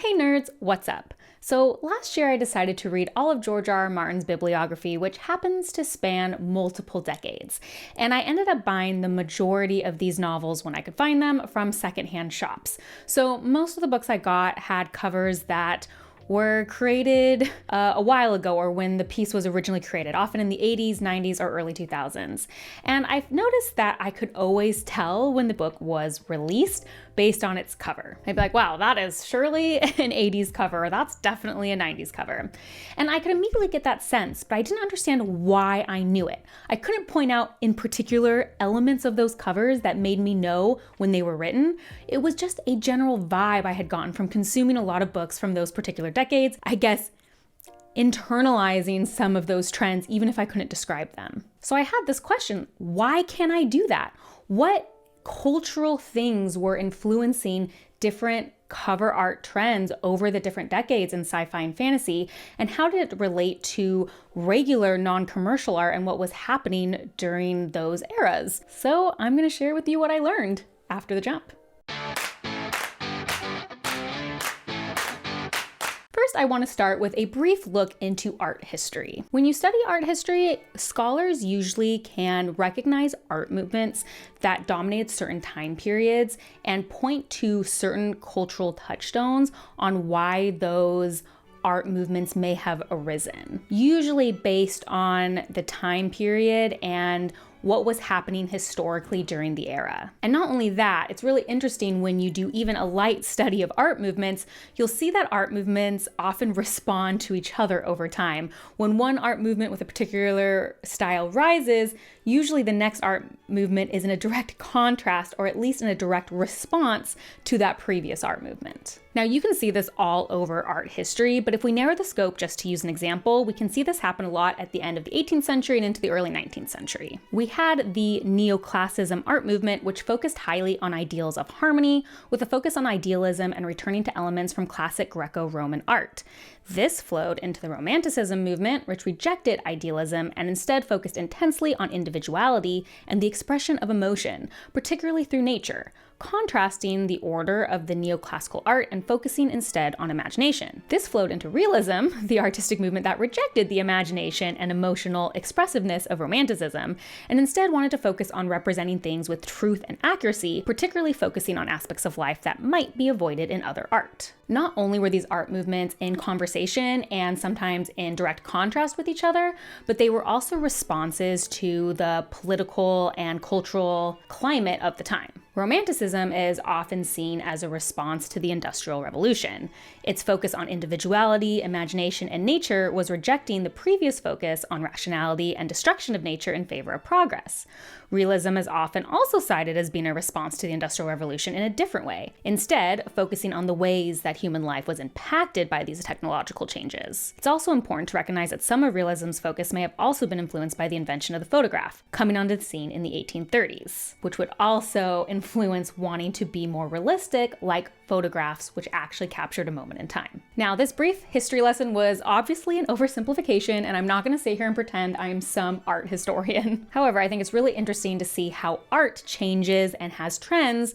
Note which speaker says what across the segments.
Speaker 1: Hey nerds, what's up? So last year I decided to read all of George R. R. Martin's bibliography, which happens to span multiple decades. And I ended up buying the majority of these novels when I could find them from secondhand shops. So most of the books I got had covers that were created a while ago or when the piece was originally created, often in the 80s, 90s, or early 2000s. And I've noticed that I could always tell when the book was released based on its cover. I'd be like, wow, that is surely an 80s cover, or that's definitely a 90s cover. And I could immediately get that sense, but I didn't understand why I knew it. I couldn't point out in particular elements of those covers that made me know when they were written. It was just a general vibe I had gotten from consuming a lot of books from those particular decades, I guess internalizing some of those trends, even if I couldn't describe them. So I had this question, why can't I do that? What cultural things were influencing different cover art trends over the different decades in sci-fi and fantasy, and how did it relate to regular non-commercial art and what was happening during those eras? So I'm going to share with you what I learned after the jump. First, I want to start with a brief look into art history. When you study art history, scholars usually can recognize art movements that dominated certain time periods and point to certain cultural touchstones on why those art movements may have arisen, usually based on the time period and what was happening historically during the era. And not only that, it's really interesting when you do even a light study of art movements, you'll see that art movements often respond to each other over time. When one art movement with a particular style rises, usually the next art movement is in a direct contrast, or at least in a direct response to that previous art movement. Now you can see this all over art history, but if we narrow the scope just to use an example, we can see this happen a lot at the end of the 18th century and into the early 19th century. We had the neoclassicism art movement, which focused highly on ideals of harmony, with a focus on idealism and returning to elements from classic Greco-Roman art. This flowed into the Romanticism movement, which rejected idealism and instead focused intensely on individuality and the expression of emotion, particularly through nature, contrasting the order of the neoclassical art and focusing instead on imagination. This flowed into realism, the artistic movement that rejected the imagination and emotional expressiveness of Romanticism, and instead wanted to focus on representing things with truth and accuracy, particularly focusing on aspects of life that might be avoided in other art. Not only were these art movements in conversation and sometimes in direct contrast with each other, but they were also responses to the political and cultural climate of the time. Romanticism is often seen as a response to the Industrial Revolution. Its focus on individuality, imagination, and nature was rejecting the previous focus on rationality and destruction of nature in favor of progress. Realism is often also cited as being a response to the Industrial Revolution in a different way, instead focusing on the ways that human life was impacted by these technological changes. It's also important to recognize that some of realism's focus may have also been influenced by the invention of the photograph, coming onto the scene in the 1830s, which would also influence wanting to be more realistic, like photographs which actually captured a moment in time. Now, this brief history lesson was obviously an oversimplification, and I'm not going to sit here and pretend I'm some art historian. However, I think it's really interesting to see how art changes and has trends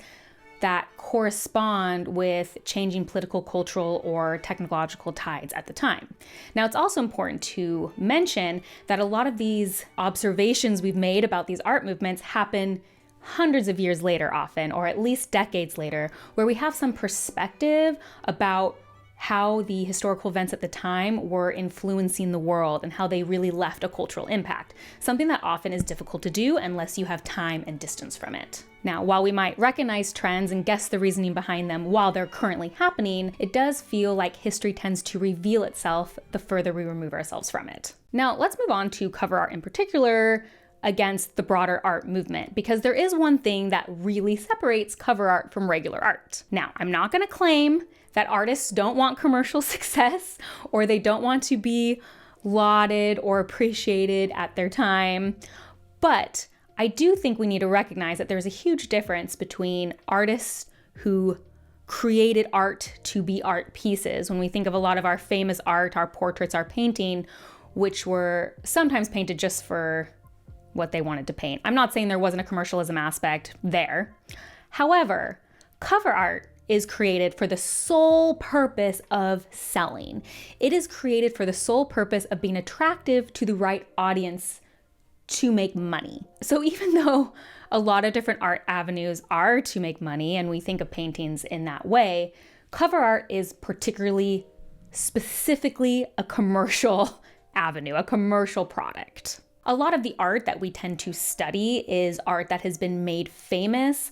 Speaker 1: that correspond with changing political, cultural, or technological tides at the time. Now, it's also important to mention that a lot of these observations we've made about these art movements happen hundreds of years later often, or at least decades later, where we have some perspective about how the historical events at the time were influencing the world and how they really left a cultural impact, something that often is difficult to do unless you have time and distance from it. Now, while we might recognize trends and guess the reasoning behind them while they're currently happening, it does feel like history tends to reveal itself the further we remove ourselves from it. Now, let's move on to cover art in particular against the broader art movement, because there is one thing that really separates cover art from regular art. Now, I'm not going to claim that artists don't want commercial success or they don't want to be lauded or appreciated at their time, but I do think we need to recognize that there's a huge difference between artists who created art to be art pieces. When we think of a lot of our famous art, our portraits, our painting, which were sometimes painted just for what they wanted to paint. I'm not saying there wasn't a commercialism aspect there. However, cover art is created for the sole purpose of selling. It is created for the sole purpose of being attractive to the right audience to make money. So even though a lot of different art avenues are to make money, and we think of paintings in that way, cover art is particularly, specifically a commercial avenue, a commercial product. A lot of the art that we tend to study is art that has been made famous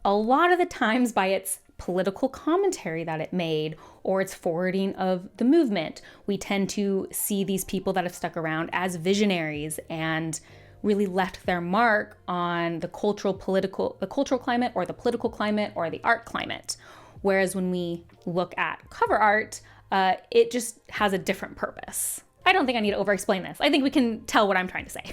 Speaker 1: a lot of the times by its political commentary that it made or its forwarding of the movement. We tend to see these people that have stuck around as visionaries and really left their mark on the cultural climate or the political climate or the art climate. Whereas when we look at cover art, it just has a different purpose. I don't think I need to over-explain this. I think we can tell what I'm trying to say.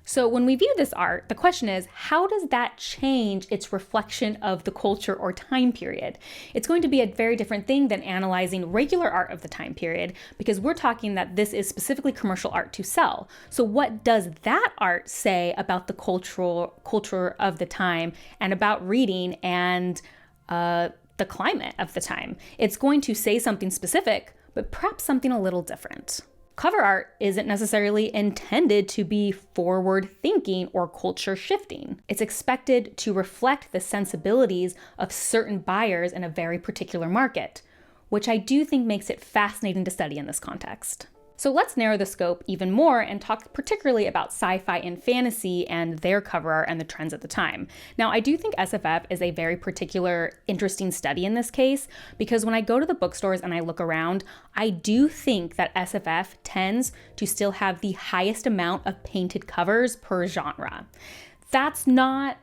Speaker 1: So when we view this art, the question is, how does that change its reflection of the culture or time period? It's going to be a very different thing than analyzing regular art of the time period, because we're talking that this is specifically commercial art to sell. So what does that art say about the culture of the time and about reading and the climate of the time? It's going to say something specific, but perhaps something a little different. Cover art isn't necessarily intended to be forward-thinking or culture-shifting. It's expected to reflect the sensibilities of certain buyers in a very particular market, which I do think makes it fascinating to study in this context. So let's narrow the scope even more and talk particularly about sci-fi and fantasy and their cover art and the trends at the time. Now, I do think SFF is a very particular, interesting study in this case, because when I go to the bookstores and I look around, I do think that SFF tends to still have the highest amount of painted covers per genre. That's not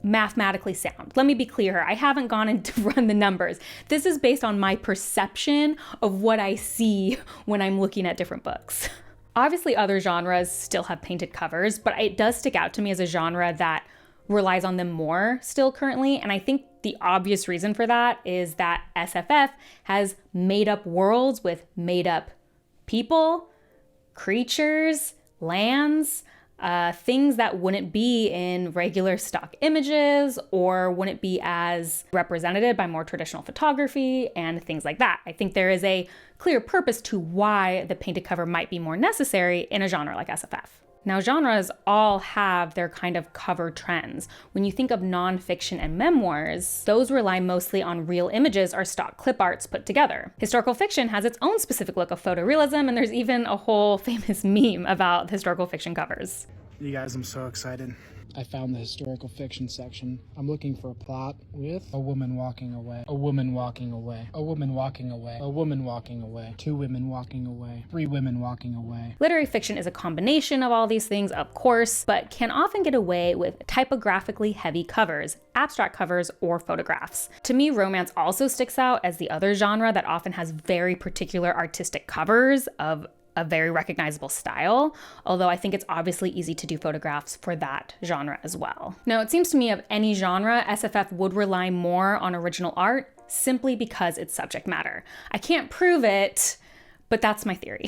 Speaker 1: mathematically sound. Let me be clear here. I haven't gone in to run the numbers. This is based on my perception of what I see when I'm looking at different books. Obviously, other genres still have painted covers, but it does stick out to me as a genre that relies on them more still currently. And I think the obvious reason for that is that SFF has made up worlds with made up people, creatures, lands, things that wouldn't be in regular stock images or wouldn't be as represented by more traditional photography and things like that. I think there is a clear purpose to why the painted cover might be more necessary in a genre like SFF. Now, genres all have their kind of cover trends. When you think of nonfiction and memoirs, those rely mostly on real images or stock clip arts put together. Historical fiction has its own specific look of photorealism, and there's even a whole famous meme about historical fiction covers.
Speaker 2: You guys, I'm so excited. I found the historical fiction section. I'm looking for a plot with a woman walking away, a woman walking away, a woman walking away, a woman walking away, 2 women walking away, 3 women walking away.
Speaker 1: Literary fiction is a combination of all these things, of course, but can often get away with typographically heavy covers, abstract covers, or photographs. To me, romance also sticks out as the other genre that often has very particular artistic covers of a very recognizable style, although I think it's obviously easy to do photographs for that genre as well. Now, it seems to me of any genre, SFF would rely more on original art simply because it's subject matter. I can't prove it, but that's my theory.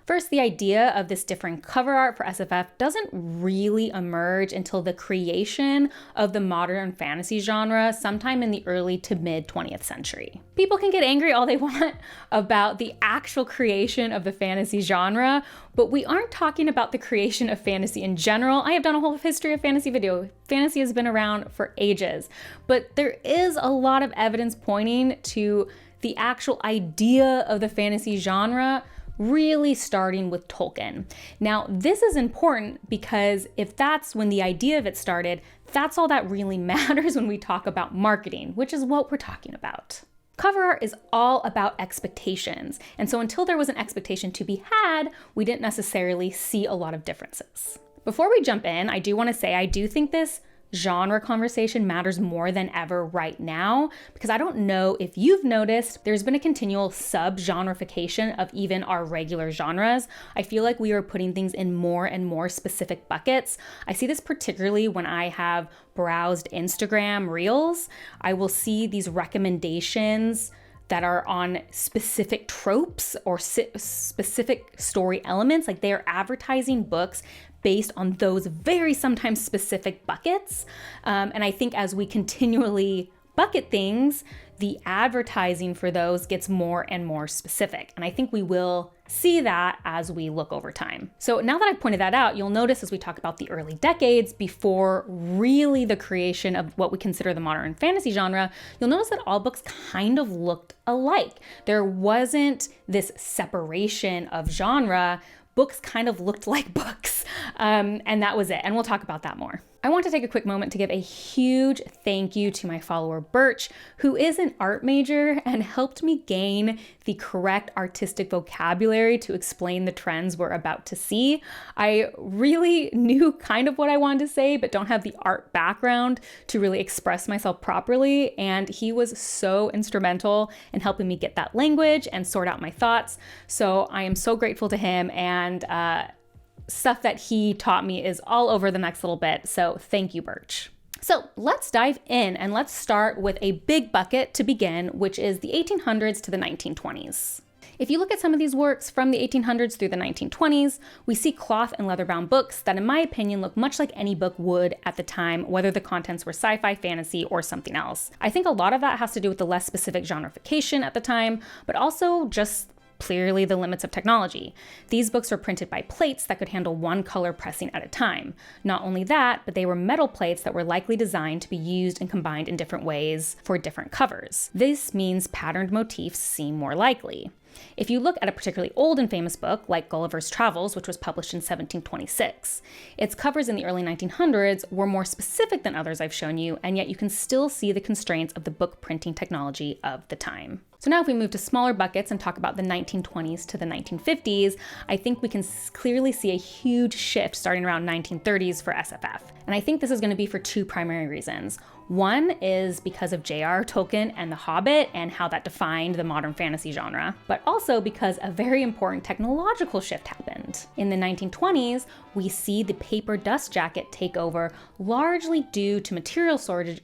Speaker 1: First, the idea of this different cover art for SFF doesn't really emerge until the creation of the modern fantasy genre sometime in the early to mid 20th century. People can get angry all they want about the actual creation of the fantasy genre, but we aren't talking about the creation of fantasy in general. I have done a whole history of fantasy video. Fantasy has been around for ages, but there is a lot of evidence pointing to the actual idea of the fantasy genre really starting with Tolkien. Now, this is important because if that's when the idea of it started, that's all that really matters when we talk about marketing, which is what we're talking about. Cover art is all about expectations, and so until there was an expectation to be had, we didn't necessarily see a lot of differences. Before we jump in, I do want to say I do think this genre conversation matters more than ever right now, because I don't know if you've noticed, there's been a continual sub-genre-fication of even our regular genres. I feel like we are putting things in more and more specific buckets. I see this particularly when I have browsed Instagram Reels. I will see these recommendations that are on specific tropes or specific story elements, like they are advertising books based on those very sometimes specific buckets. And I think as we continually bucket things, the advertising for those gets more and more specific. And I think we will see that as we look over time. So now that I've pointed that out, you'll notice as we talk about the early decades before really the creation of what we consider the modern fantasy genre, you'll notice that all books kind of looked alike. There wasn't this separation of genre. Books kind of looked like books. And that was it. And we'll talk about that more. I want to take a quick moment to give a huge thank you to my follower Birch, who is an art major and helped me gain the correct artistic vocabulary to explain the trends we're about to see. I really knew kind of what I wanted to say, but don't have the art background to really express myself properly. And he was so instrumental in helping me get that language and sort out my thoughts. So I am so grateful to him, and stuff that he taught me is all over the next little bit. So thank you, Birch. So let's dive in, and let's start with a big bucket to begin, which is the 1800s to the 1920s. If you look at some of these works from the 1800s through the 1920s, we see cloth and leather-bound books that, in my opinion, look much like any book would at the time, whether the contents were sci-fi, fantasy, or something else. I think a lot of that has to do with the less specific genre-fication at the time, but also just clearly the limits of technology. These books were printed by plates that could handle one color pressing at a time. Not only that, but they were metal plates that were likely designed to be used and combined in different ways for different covers. This means patterned motifs seem more likely. If you look at a particularly old and famous book like Gulliver's Travels, which was published in 1726, its covers in the early 1900s were more specific than others I've shown you, and yet you can still see the constraints of the book printing technology of the time. So now if we move to smaller buckets and talk about the 1920s to the 1950s, I think we can clearly see a huge shift starting around 1930s for SFF. And I think this is going to be for two primary reasons. One is because of J.R. Tolkien and The Hobbit and how that defined the modern fantasy genre, but also because a very important technological shift happened. In the 1920s, we see the paper dust jacket take over, largely due to material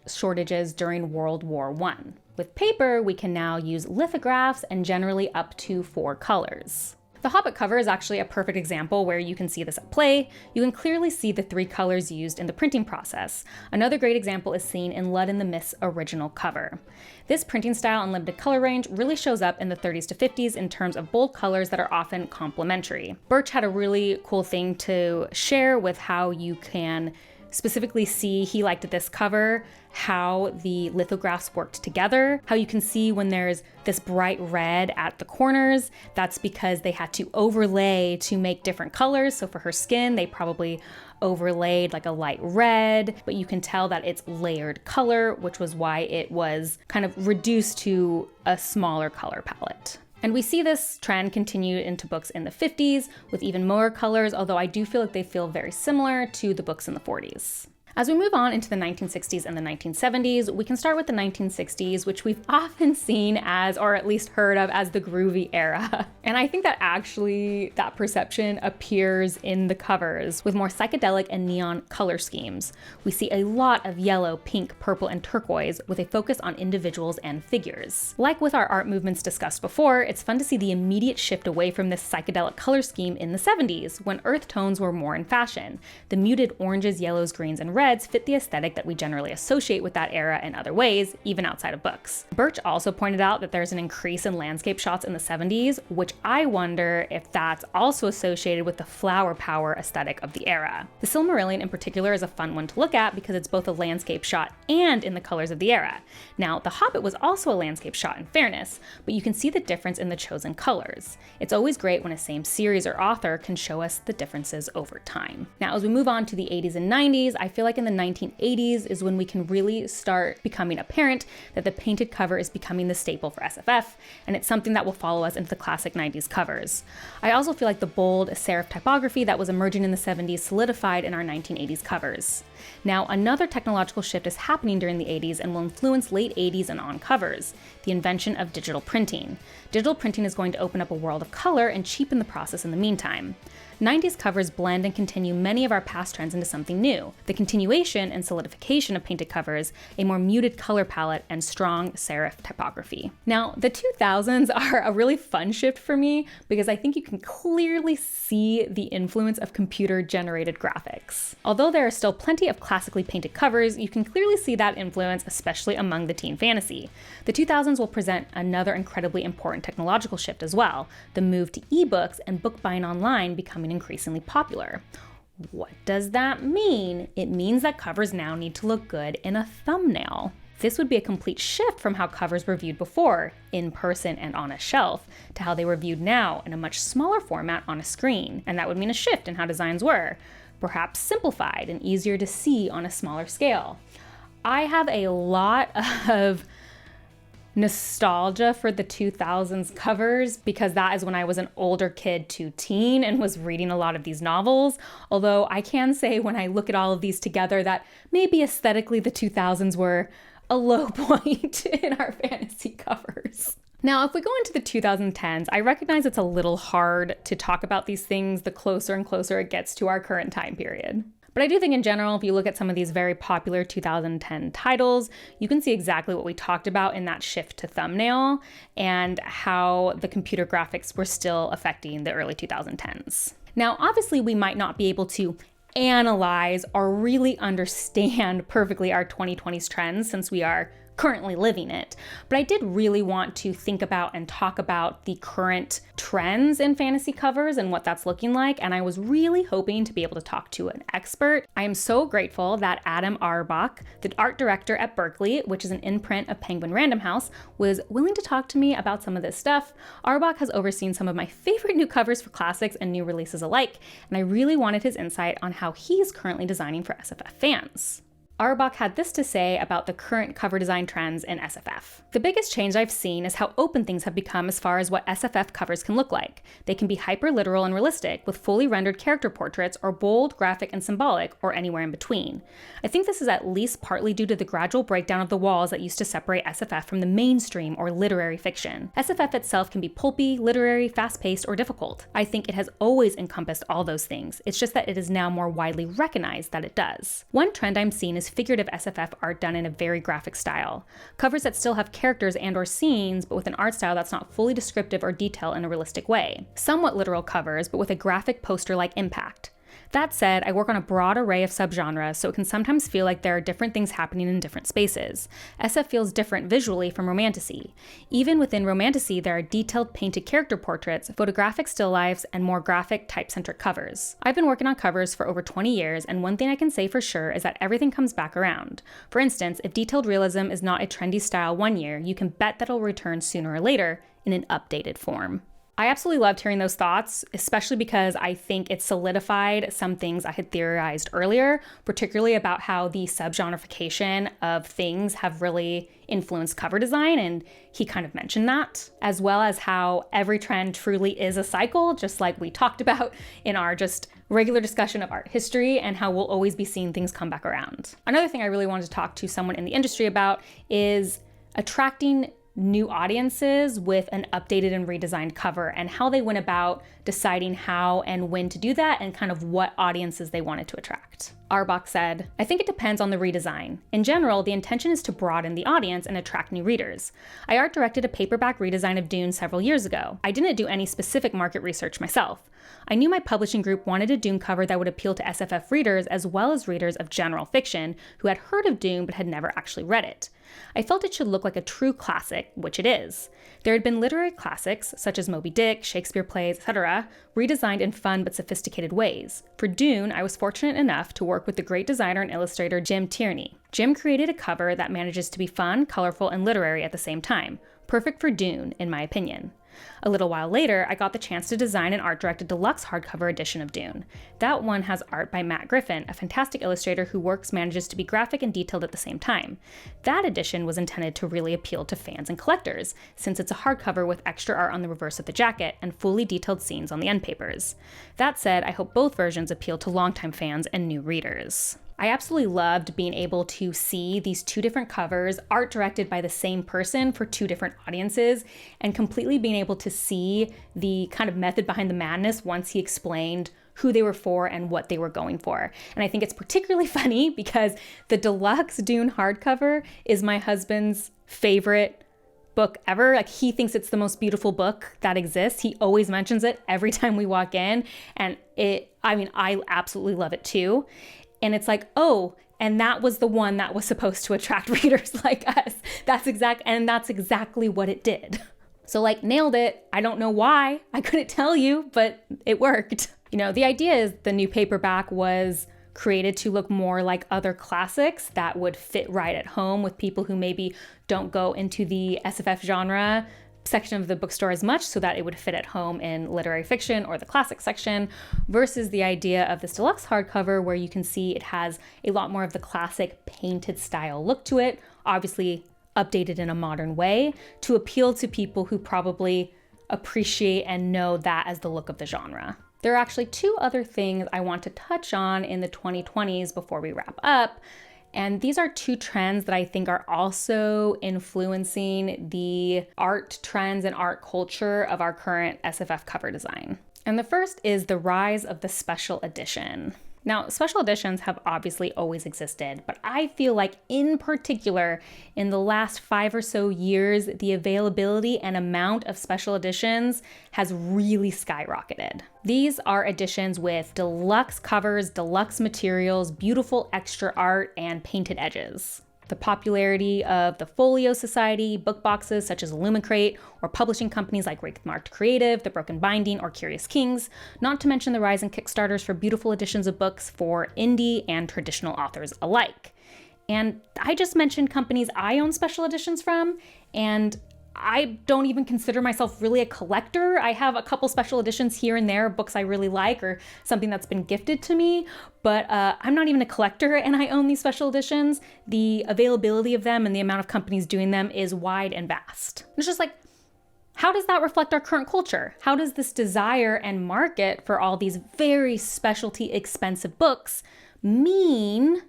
Speaker 1: shortages during World War I. With paper, we can now use lithographs and generally up to 4 colors. The Hobbit cover is actually a perfect example where you can see this at play. You can clearly see the 3 colors used in the printing process. Another great example is seen in Lud and the Mist's original cover. This printing style and limited color range really shows up in the 30s to 50s in terms of bold colors that are often complementary. Birch had a really cool thing to share with how you can specifically see, he liked this cover, how the lithographs worked together, how you can see when there's this bright red at the corners, that's because they had to overlay to make different colors. So for her skin, they probably overlaid like a light red, but you can tell that it's layered color, which was why it was kind of reduced to a smaller color palette. And we see this trend continue into books in the 50s with even more colors, although I do feel like they feel very similar to the books in the 40s. As we move on into the 1960s and the 1970s, we can start with the 1960s, which we've often seen as, or at least heard of as, the groovy era. And I think that actually that perception appears in the covers with more psychedelic and neon color schemes. We see a lot of yellow, pink, purple, and turquoise with a focus on individuals and figures. Like with our art movements discussed before, it's fun to see the immediate shift away from this psychedelic color scheme in the 70s, when earth tones were more in fashion. The muted oranges, yellows, greens, and reds fit the aesthetic that we generally associate with that era in other ways, even outside of books. Birch also pointed out that there's an increase in landscape shots in the 70s, which I wonder if that's also associated with the flower power aesthetic of the era. The Silmarillion in particular is a fun one to look at because it's both a landscape shot and in the colors of the era. Now, The Hobbit was also a landscape shot in fairness, but you can see the difference in the chosen colors. It's always great when a same series or author can show us the differences over time. Now, as we move on to the 80s and 90s, I feel like in the 1980s is when we can really start becoming apparent that the painted cover is becoming the staple for SFF, and it's something that will follow us into the classic 90s covers. I also feel like the bold serif typography that was emerging in the 70s solidified in our 1980s covers. Now, another technological shift is happening during the 80s and will influence late 80s and on covers: the invention of digital printing. Digital printing is going to open up a world of color and cheapen the process in the meantime. 90s covers blend and continue many of our past trends into something new. The continued continuation and solidification of painted covers, a more muted color palette, and strong serif typography. Now, the 2000s are a really fun shift for me because I think you can clearly see the influence of computer-generated graphics. Although there are still plenty of classically painted covers, you can clearly see that influence, especially among the teen fantasy. The 2000s will present another incredibly important technological shift as well, the move to ebooks and book buying online becoming increasingly popular. What does that mean? It means that covers now need to look good in a thumbnail. This would be a complete shift from how covers were viewed before, in person and on a shelf, to how they were viewed now in a much smaller format on a screen. And that would mean a shift in how designs were, perhaps simplified and easier to see on a smaller scale. I have a lot of nostalgia for the 2000s covers because that is when I was an older kid to teen and was reading a lot of these novels. Although I can say when I look at all of these together that maybe aesthetically the 2000s were a low point in our fantasy covers. Now, if we go into the 2010s, I recognize it's a little hard to talk about these things the closer and closer it gets to our current time period. But I do think in general, if you look at some of these very popular 2010 titles, you can see exactly what we talked about in that shift to thumbnail and how the computer graphics were still affecting the early 2010s. Now, obviously, we might not be able to analyze or really understand perfectly our 2020s trends since we are currently living it. But I did really want to think about and talk about the current trends in fantasy covers and what that's looking like. And I was really hoping to be able to talk to an expert. I am so grateful that Adam Auerbach, the art director at Berkeley, which is an imprint of Penguin Random House, was willing to talk to me about some of this stuff. Auerbach has overseen some of my favorite new covers for classics and new releases alike, and I really wanted his insight on how he's currently designing for SFF fans. Auerbach had this to say about the current cover design trends in SFF. The biggest change I've seen is how open things have become as far as what SFF covers can look like. They can be hyper-literal and realistic, with fully rendered character portraits, or bold, graphic, and symbolic, or anywhere in between. I think this is at least partly due to the gradual breakdown of the walls that used to separate SFF from the mainstream or literary fiction. SFF itself can be pulpy, literary, fast-paced, or difficult. I think it has always encompassed all those things. It's just that it is now more widely recognized that it does. One trend I'm seeing is figurative SFF art done in a very graphic style. Covers that still have characters and or scenes, but with an art style that's not fully descriptive or detailed in a realistic way. Somewhat literal covers, but with a graphic poster-like impact. That said, I work on a broad array of subgenres, so it can sometimes feel like there are different things happening in different spaces. SF feels different visually from romantasy. Even within romantasy, there are detailed painted character portraits, photographic still lifes, and more graphic, type-centric covers. I've been working on covers for over 20 years, and one thing I can say for sure is that everything comes back around. For instance, if detailed realism is not a trendy style one year, you can bet that it'll return sooner or later in an updated form. I absolutely loved hearing those thoughts, especially because I think it solidified some things I had theorized earlier, particularly about how the subgenreification of things have really influenced cover design, and he kind of mentioned that, as well as how every trend truly is a cycle, just like we talked about in our just regular discussion of art history, and how we'll always be seeing things come back around. Another thing I really wanted to talk to someone in the industry about is attracting new audiences with an updated and redesigned cover, and how they went about deciding how and when to do that, and kind of what audiences they wanted to attract. Auerbach said, "I think it depends on the redesign. In general, the intention is to broaden the audience and attract new readers. I art directed a paperback redesign of Dune several years ago. I didn't do any specific market research myself. I knew my publishing group wanted a Dune cover that would appeal to SFF readers as well as readers of general fiction who had heard of Dune but had never actually read it. I felt it should look like a true classic, which it is. There had been literary classics, such as Moby Dick, Shakespeare plays, etc., redesigned in fun but sophisticated ways. For Dune, I was fortunate enough to work with the great designer and illustrator Jim Tierney. Jim created a cover that manages to be fun, colorful, and literary at the same time. Perfect for Dune, in my opinion. A little while later, I got the chance to design an art-directed deluxe hardcover edition of Dune. That one has art by Matt Griffin, a fantastic illustrator whose works manages to be graphic and detailed at the same time. That edition was intended to really appeal to fans and collectors, since it's a hardcover with extra art on the reverse of the jacket and fully detailed scenes on the end papers. That said, I hope both versions appeal to longtime fans and new readers." I absolutely loved being able to see these two different covers, art directed by the same person for two different audiences, and completely being able to see the kind of method behind the madness once he explained who they were for and what they were going for. And I think it's particularly funny because the deluxe Dune hardcover is my husband's favorite book ever. Like, he thinks it's the most beautiful book that exists. He always mentions it every time we walk in. And I absolutely love it too. And it's like, oh, and that was the one that was supposed to attract readers like us. That's exactly what it did. So like, nailed it. I don't know why. I couldn't tell you, but it worked. The idea is the new paperback was created to look more like other classics that would fit right at home with people who maybe don't go into the SFF genre section of the bookstore as much, so that it would fit at home in literary fiction or the classic section, versus the idea of this deluxe hardcover where you can see it has a lot more of the classic painted style look to it, obviously updated in a modern way to appeal to people who probably appreciate and know that as the look of the genre. There are actually two other things I want to touch on in the 2020s before we wrap up. And these are two trends that I think are also influencing the art trends and art culture of our current SFF cover design. And the first is the rise of the special edition. Now, special editions have obviously always existed, but I feel like in particular, in the last 5 or so years, the availability and amount of special editions has really skyrocketed. These are editions with deluxe covers, deluxe materials, beautiful extra art, and painted edges. The popularity of the Folio Society, book boxes such as Illumicrate, or publishing companies like Wraithmarked Creative, The Broken Binding, or Curious Kings, not to mention the rise in Kickstarters for beautiful editions of books for indie and traditional authors alike. And I just mentioned companies I own special editions from, and I don't even consider myself really a collector. I have a couple special editions here and there, books I really like or something that's been gifted to me, but I'm not even a collector and I own these special editions. The availability of them and the amount of companies doing them is wide and vast. It's just like, how does that reflect our current culture? How does this desire and market for all these very specialty expensive books mean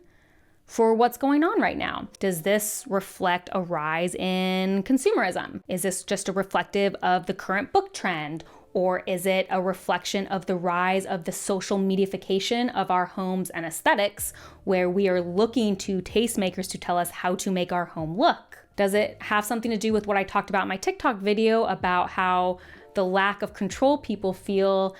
Speaker 1: for what's going on right now? Does this reflect a rise in consumerism? Is this just a reflective of the current book trend? Or is it a reflection of the rise of the social mediafication of our homes and aesthetics, where we are looking to tastemakers to tell us how to make our home look? Does it have something to do with what I talked about in my TikTok video about how the lack of control people feel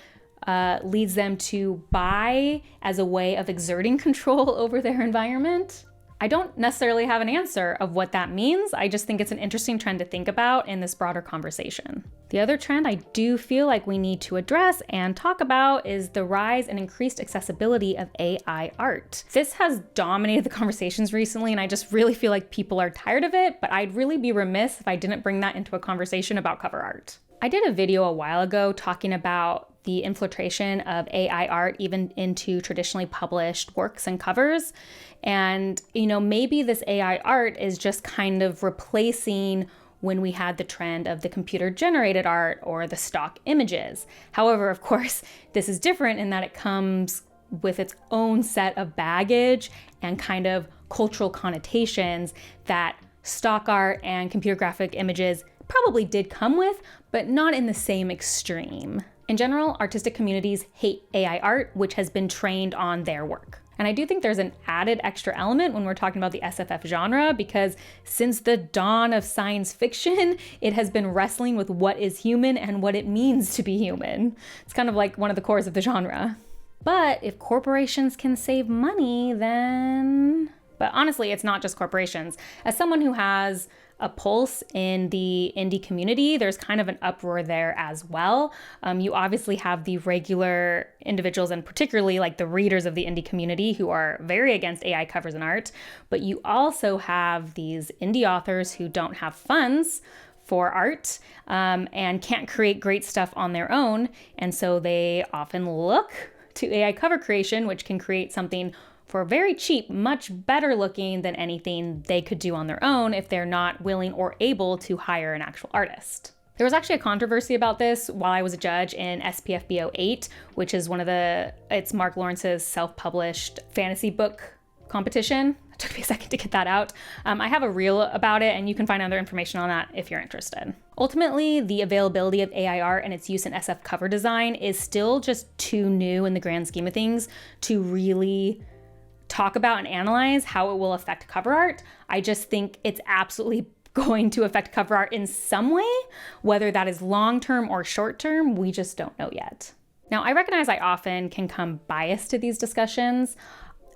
Speaker 1: leads them to buy as a way of exerting control over their environment? I don't necessarily have an answer of what that means. I just think it's an interesting trend to think about in this broader conversation. The other trend I do feel like we need to address and talk about is the rise and increased accessibility of AI art. This has dominated the conversations recently, and I just really feel like people are tired of it, but I'd really be remiss if I didn't bring that into a conversation about cover art. I did a video a while ago talking about the infiltration of AI art even into traditionally published works and covers. And, maybe this AI art is just kind of replacing when we had the trend of the computer generated art or the stock images. However, of course, this is different in that it comes with its own set of baggage and kind of cultural connotations that stock art and computer graphic images probably did come with, but not in the same extreme. In general, artistic communities hate AI art, which has been trained on their work. And I do think there's an added extra element when we're talking about the SFF genre, because since the dawn of science fiction, it has been wrestling with what is human and what it means to be human. It's kind of like one of the cores of the genre. But if corporations can save money, then... But honestly, it's not just corporations. As someone who has a pulse in the indie community, there's kind of an uproar there as well. You obviously have the regular individuals, and particularly like the readers of the indie community, who are very against AI covers and art. But you also have these indie authors who don't have funds for art and can't create great stuff on their own. And so they often look to AI cover creation, which can create something for very cheap, much better looking than anything they could do on their own if they're not willing or able to hire an actual artist. There was actually a controversy about this while I was a judge in SPFBO 8, which is it's Mark Lawrence's self-published fantasy book competition. It took me a second to get that out. I have a reel about it, and you can find other information on that if you're interested. Ultimately, the availability of AI art and its use in SF cover design is still just too new in the grand scheme of things to really talk about and analyze how it will affect cover art. I just think it's absolutely going to affect cover art in some way. Whether that is long-term or short-term, we just don't know yet. Now, I recognize I often can come biased to these discussions.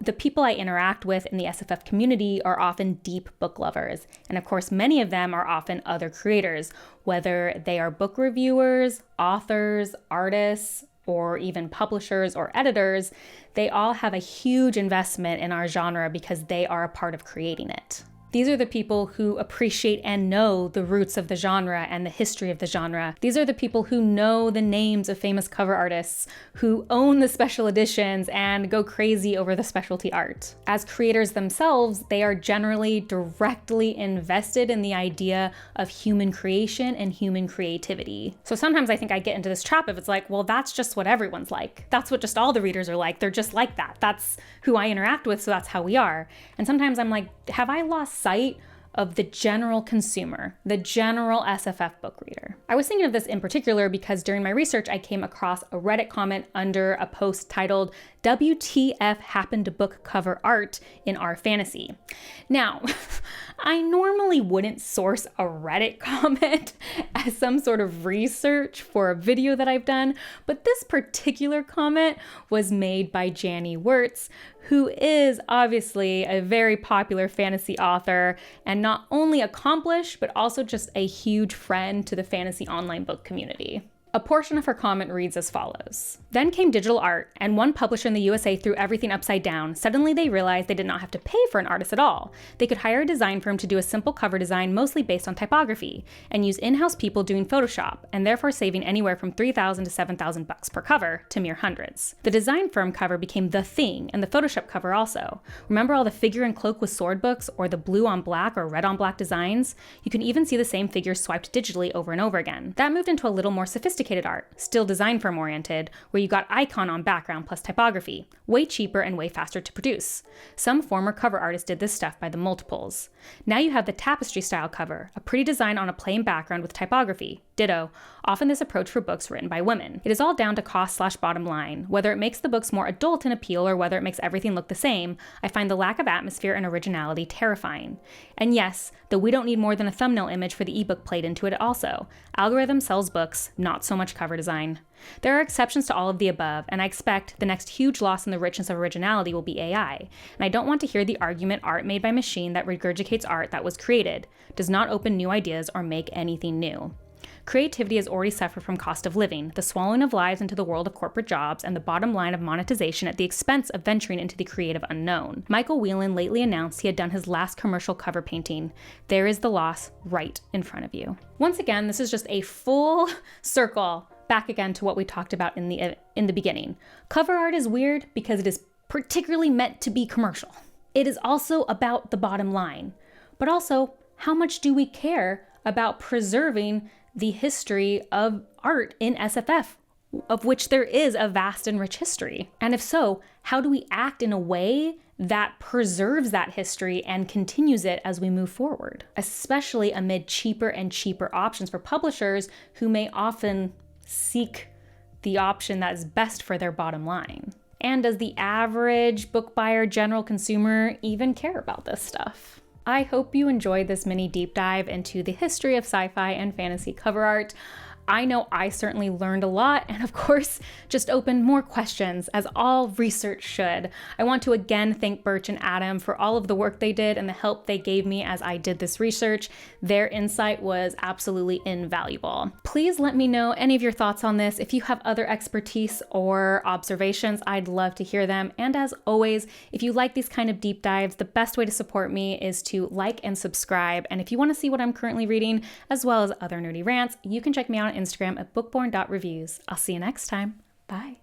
Speaker 1: The people I interact with in the SFF community are often deep book lovers. And of course, many of them are often other creators, whether they are book reviewers, authors, artists, or even publishers or editors. They all have a huge investment in our genre because they are a part of creating it. These are the people who appreciate and know the roots of the genre and the history of the genre. These are the people who know the names of famous cover artists, who own the special editions and go crazy over the specialty art. As creators themselves, they are generally directly invested in the idea of human creation and human creativity. So sometimes I think I get into this trap if it's like, well, that's just what everyone's like. That's what just all the readers are like. They're just like that. That's who I interact with, so that's how we are. And sometimes I'm like, have I lost sight of the general consumer, the general SFF book reader? I was thinking of this in particular because during my research, I came across a Reddit comment under a post titled, "WTF happened to book cover art in our fantasy?" Now, I normally wouldn't source a Reddit comment as some sort of research for a video that I've done, but this particular comment was made by Janny Wirtz, who is obviously a very popular fantasy author and not only accomplished, but also just a huge friend to the fantasy online book community. A portion of her comment reads as follows. Then came digital art, and one publisher in the USA threw everything upside down. Suddenly they realized they did not have to pay for an artist at all. They could hire a design firm to do a simple cover design mostly based on typography, and use in-house people doing Photoshop, and therefore saving anywhere from $3,000 to $7,000 per cover to mere hundreds. The design firm cover became the thing, and the Photoshop cover also. Remember all the figure and cloak with sword books, or the blue on black or red on black designs? You can even see the same figures swiped digitally over and over again. That moved into a little more sophisticated art, still design firm oriented, where you got icon on background plus typography, way cheaper and way faster to produce. Some former cover artists did this stuff by the multiples. Now you have the tapestry style cover, a pretty design on a plain background with typography. Ditto, often this approach for books written by women. It is all down to cost/bottom line. Whether it makes the books more adult in appeal or whether it makes everything look the same, I find the lack of atmosphere and originality terrifying. And yes, though we don't need more than a thumbnail image for the ebook played into it also. Algorithm sells books, not so much cover design. There are exceptions to all of the above, and I expect the next huge loss in the richness of originality will be AI. And I don't want to hear the argument art made by machine that regurgitates art that was created, does not open new ideas or make anything new. Creativity has already suffered from cost of living, the swallowing of lives into the world of corporate jobs, and the bottom line of monetization at the expense of venturing into the creative unknown. Michael Whelan lately announced he had done his last commercial cover painting. There is the loss right in front of you. Once again, this is just a full circle back again to what we talked about in the beginning. Cover art is weird because it is particularly meant to be commercial. It is also about the bottom line, but also how much do we care about preserving the history of art in SFF, of which there is a vast and rich history? And if so, how do we act in a way that preserves that history and continues it as we move forward, especially amid cheaper and cheaper options for publishers who may often seek the option that is best for their bottom line? And does the average book buyer, general consumer even care about this stuff? I hope you enjoyed this mini deep dive into the history of sci-fi and fantasy cover art. I know I certainly learned a lot, and of course, just opened more questions, as all research should. I want to again thank Birch and Adam for all of the work they did and the help they gave me as I did this research. Their insight was absolutely invaluable. Please let me know any of your thoughts on this. If you have other expertise or observations, I'd love to hear them. And as always, if you like these kind of deep dives, the best way to support me is to like and subscribe. And if you want to see what I'm currently reading, as well as other nerdy rants, you can check me out on Instagram at bookborn.reviews. I'll see you next time. Bye.